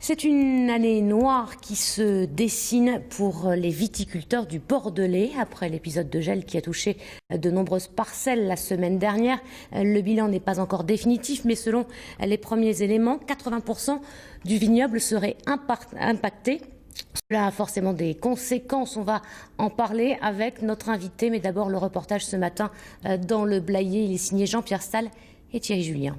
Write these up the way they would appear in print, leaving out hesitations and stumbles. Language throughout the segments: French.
C'est une année noire qui se dessine pour les viticulteurs du Bordelais. Après l'épisode de gel qui a touché de nombreuses parcelles la semaine dernière, le bilan n'est pas encore définitif, mais selon les premiers éléments, 80% du vignoble serait impacté. Cela a forcément des conséquences, on va en parler avec notre invité, mais d'abord le reportage ce matin dans le Blayais. Il est signé Jean-Pierre Stahl et Thierry Julien.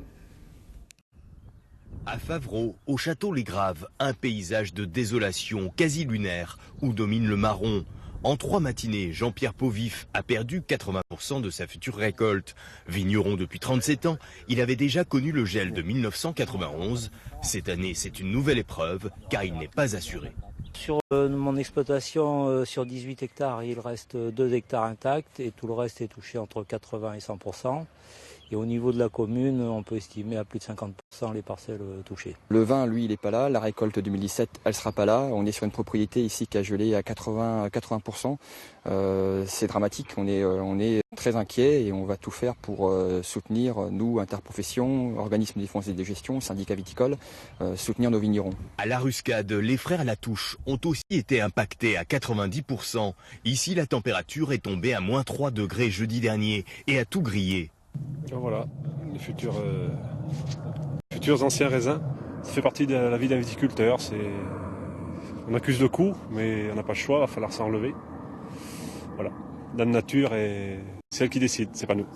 À Favereau, au château Les Graves, un paysage de désolation quasi lunaire où domine le marron. En 3 matinées, Jean-Pierre Pauvif a perdu 80% de sa future récolte. Vigneron depuis 37 ans, il avait déjà connu le gel de 1991. Cette année, c'est une nouvelle épreuve car il n'est pas assuré. Sur mon exploitation, sur 18 hectares, il reste 2 hectares intacts et tout le reste est touché entre 80 et 100%. Et au niveau de la commune, on peut estimer à plus de 50% les parcelles touchées. Le vin, lui, il n'est pas là. La récolte 2017, elle ne sera pas là. On est sur une propriété ici qui a gelé à 80%. C'est dramatique. On est très inquiet et on va tout faire pour soutenir, nous, interprofessions, organismes de défense et de gestion, syndicats viticoles, soutenir nos vignerons. À la Ruscade, les frères Latouche ont aussi été impactés à 90%. Ici, la température est tombée à -3 degrés jeudi dernier et a tout grillé. Voilà, les futurs anciens raisins. Ça fait partie de la vie d'un viticulteur. On accuse le coup, mais on n'a pas le choix, il va falloir s'enlever. Voilà, la nature est celle qui décide, c'est pas nous.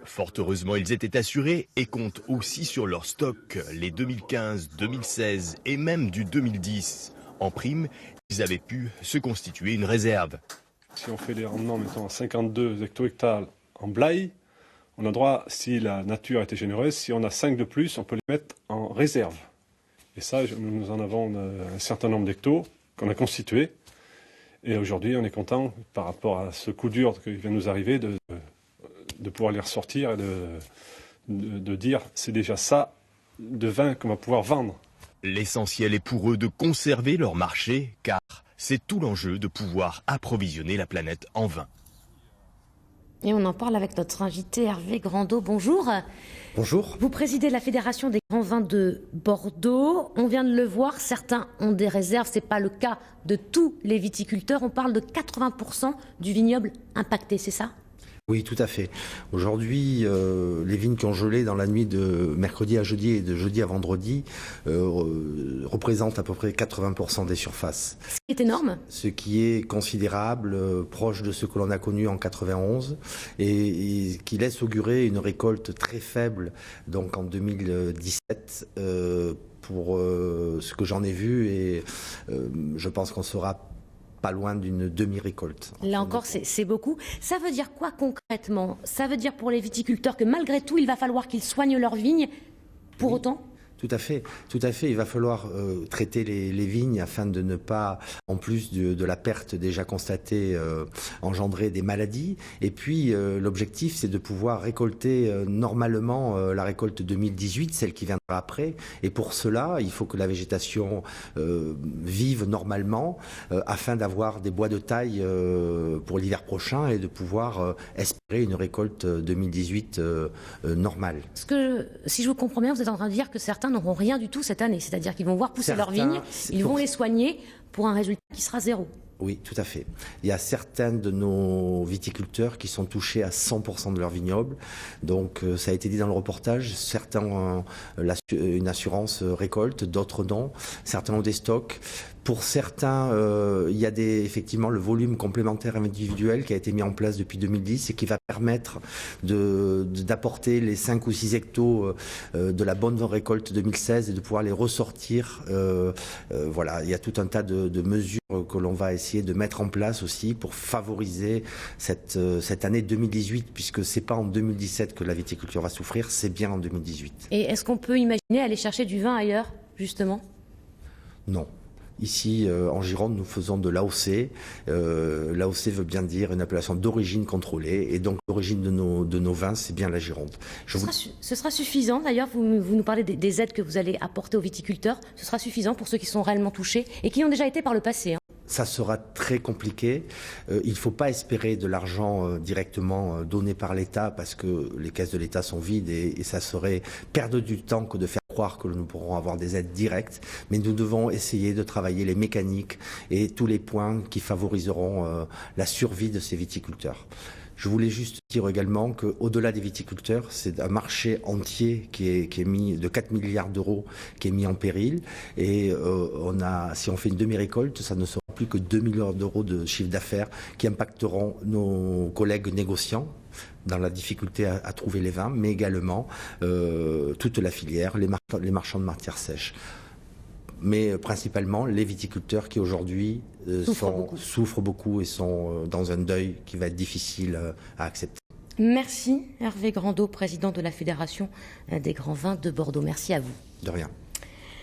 Fort heureusement, ils étaient assurés et comptent aussi sur leur stock, les 2015, 2016 et même du 2010. En prime, ils avaient pu se constituer une réserve. Si on fait les rendements, mettons, à 52 hecto-hectares en Blaye, on a droit, si la nature était généreuse, si on a 5 de plus, on peut les mettre en réserve. Et ça, nous en avons un certain nombre d'hectos qu'on a constitués. Et aujourd'hui, on est content, par rapport à ce coup dur qui vient nous arriver, de pouvoir les ressortir et de dire c'est déjà ça de vin qu'on va pouvoir vendre. L'essentiel est pour eux de conserver leur marché, car c'est tout l'enjeu de pouvoir approvisionner la planète en vin. Et on en parle avec notre invité Hervé Grandot. Bonjour. Bonjour. Vous présidez la Fédération des grands vins de Bordeaux. On vient de le voir, certains ont des réserves. Ce n'est pas le cas de tous les viticulteurs. On parle de 80% du vignoble impacté, c'est ça ? Oui, tout à fait. Aujourd'hui, les vignes qui ont gelé dans la nuit de mercredi à jeudi et de jeudi à vendredi représentent à peu près 80% des surfaces. Ce qui est énorme. Ce qui est considérable, proche de ce que l'on a connu en 91 et qui laisse augurer une récolte très faible donc en 2017 pour ce que j'en ai vu et je pense qu'on sera pas loin d'une demi-récolte. Là encore, c'est beaucoup. Ça veut dire quoi concrètement ? Ça veut dire pour les viticulteurs que malgré tout, il va falloir qu'ils soignent leurs vignes pour autant ? Tout à fait. Il va falloir traiter les vignes afin de ne pas, en plus de la perte déjà constatée, engendrer des maladies. Et puis, l'objectif, c'est de pouvoir récolter normalement la récolte 2018, celle qui viendra après. Et pour cela, il faut que la végétation vive normalement afin d'avoir des bois de taille pour l'hiver prochain et de pouvoir espérer une récolte 2018 normale. Si je vous comprends bien, vous êtes en train de dire que certains n'auront rien du tout cette année. C'est-à-dire qu'ils vont voir pousser leurs vignes, ils vont les soigner pour un résultat qui sera zéro. Oui, tout à fait. Il y a certains de nos viticulteurs qui sont touchés à 100% de leur vignoble. Donc, ça a été dit dans le reportage, certains ont une assurance récolte, d'autres non. Certains ont des stocks. Pour certains, il y a effectivement le volume complémentaire individuel qui a été mis en place depuis 2010 et qui va permettre d'apporter les 5 ou 6 hectos de la bonne récolte 2016 et de pouvoir les ressortir. Voilà, il y a tout un tas de mesures que l'on va essayer de mettre en place aussi pour favoriser cette année 2018, puisque c'est pas en 2017 que la viticulture va souffrir, c'est bien en 2018. Et est-ce qu'on peut imaginer aller chercher du vin ailleurs, justement ? Non. Ici, en Gironde, nous faisons de l'AOC. L'AOC veut bien dire une appellation d'origine contrôlée. Et donc, l'origine de nos vins, c'est bien la Gironde. Ce sera suffisant. D'ailleurs, vous nous parlez des aides que vous allez apporter aux viticulteurs. Ce sera suffisant pour ceux qui sont réellement touchés et qui ont déjà été par le passé. Ça sera très compliqué. Il ne faut pas espérer de l'argent directement donné par l'État parce que les caisses de l'État sont vides et ça serait perdre du temps que de faire croire que nous pourrons avoir des aides directes, mais nous devons essayer de travailler les mécaniques et tous les points qui favoriseront la survie de ces viticulteurs. Je voulais juste dire également qu'au-delà des viticulteurs, c'est un marché entier qui est mis de 4 milliards d'euros qui est mis en péril. Et si on fait une demi-récolte, ça ne sera plus que 2 milliards d'euros de chiffre d'affaires qui impacteront nos collègues négociants dans la difficulté à trouver les vins, mais également toute la filière, les marchands de matières sèches. Mais principalement les viticulteurs qui aujourd'hui souffrent beaucoup et sont dans un deuil qui va être difficile à accepter. Merci Hervé Grandot, président de la Fédération des grands vins de Bordeaux. Merci à vous. De rien.